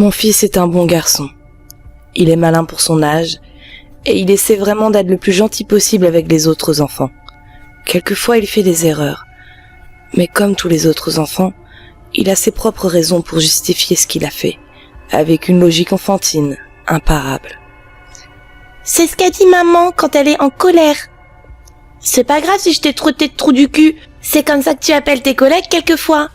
Mon fils est un bon garçon. Il est malin pour son âge, et il essaie vraiment d'être le plus gentil possible avec les autres enfants. Quelquefois, il fait des erreurs. Mais comme tous les autres enfants, il a ses propres raisons pour justifier ce qu'il a fait, avec une logique enfantine, imparable. C'est ce qu'a dit maman quand elle est en colère. C'est pas grave si je t'ai trotté de trou du cul. C'est comme ça que tu appelles tes collègues quelquefois.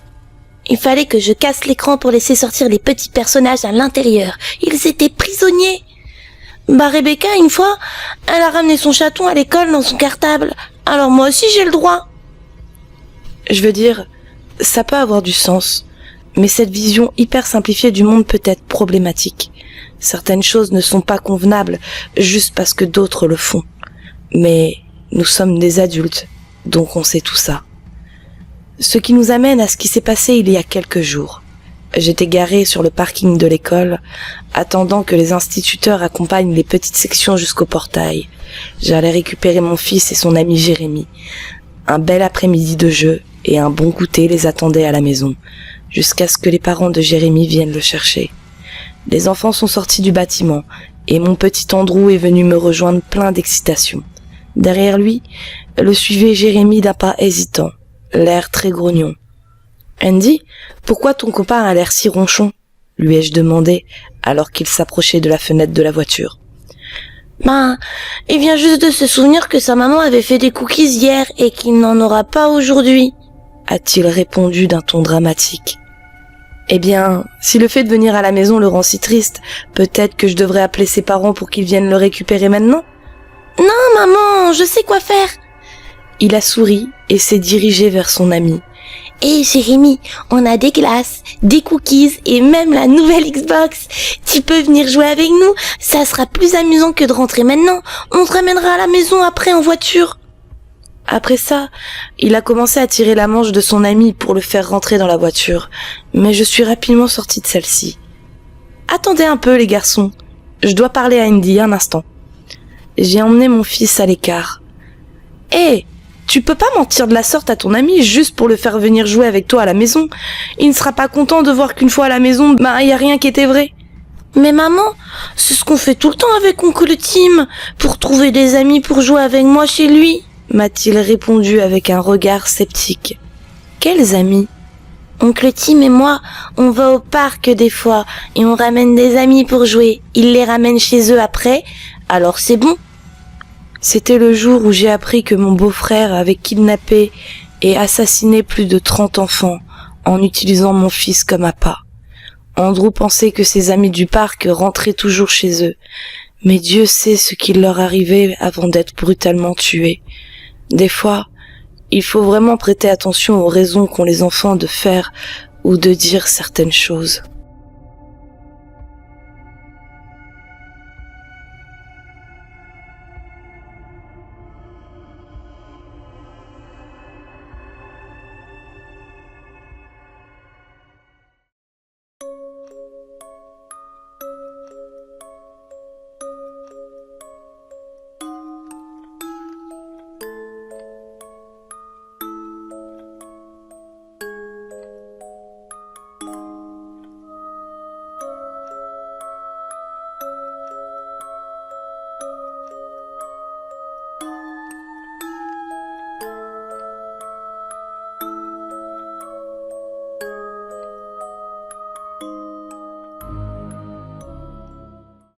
Il fallait que je casse l'écran pour laisser sortir les petits personnages à l'intérieur. Ils étaient prisonniers. Rebecca, une fois, elle a ramené son chaton à l'école dans son cartable. Alors moi aussi j'ai le droit. Je veux dire, ça peut avoir du sens, mais cette vision hyper simplifiée du monde peut être problématique. Certaines choses ne sont pas convenables juste parce que d'autres le font. Mais nous sommes des adultes, donc on sait tout ça. Ce qui nous amène à ce qui s'est passé il y a quelques jours. J'étais garée sur le parking de l'école, attendant que les instituteurs accompagnent les petites sections jusqu'au portail. J'allais récupérer mon fils et son ami Jérémy. Un bel après-midi de jeu et un bon goûter les attendaient à la maison, jusqu'à ce que les parents de Jérémy viennent le chercher. Les enfants sont sortis du bâtiment, et mon petit Andrew est venu me rejoindre plein d'excitation. Derrière lui, le suivait Jérémy d'un pas hésitant, l'air très grognon. « Andy, pourquoi ton copain a l'air si ronchon ?» lui ai-je demandé, alors qu'il s'approchait de la fenêtre de la voiture. Il vient juste de se souvenir que sa maman avait fait des cookies hier et qu'il n'en aura pas aujourd'hui, a-t-il répondu d'un ton dramatique. Eh bien, si le fait de venir à la maison le rend si triste, peut-être que je devrais appeler ses parents pour qu'ils viennent le récupérer maintenant ? Non, maman, je sais quoi faire. Il a souri et s'est dirigé vers son ami. Hé Jérémy, on a des glaces, des cookies et même la nouvelle Xbox. Tu peux venir jouer avec nous, ça sera plus amusant que de rentrer maintenant. On te ramènera à la maison après en voiture. Après ça, il a commencé à tirer la manche de son ami pour le faire rentrer dans la voiture, mais je suis rapidement sortie de celle-ci. Attendez un peu les garçons, je dois parler à Andy un instant. J'ai emmené mon fils à l'écart. Hé, tu peux pas mentir de la sorte à ton ami juste pour le faire venir jouer avec toi à la maison. Il ne sera pas content de voir qu'une fois à la maison, y a rien qui était vrai. Mais maman, c'est ce qu'on fait tout le temps avec Oncle Tim, pour trouver des amis pour jouer avec moi chez lui, m'a-t-il répondu avec un regard sceptique. Quels amis ? Oncle Tim et moi, on va au parc des fois et on ramène des amis pour jouer. Ils les ramènent chez eux après, alors c'est bon. C'était le jour où j'ai appris que mon beau-frère avait kidnappé et assassiné plus de 30 enfants en utilisant mon fils comme appât. Andrew pensait que ses amis du parc rentraient toujours chez eux, mais Dieu sait ce qui leur arrivait avant d'être brutalement tués. Des fois, il faut vraiment prêter attention aux raisons qu'ont les enfants de faire ou de dire certaines choses.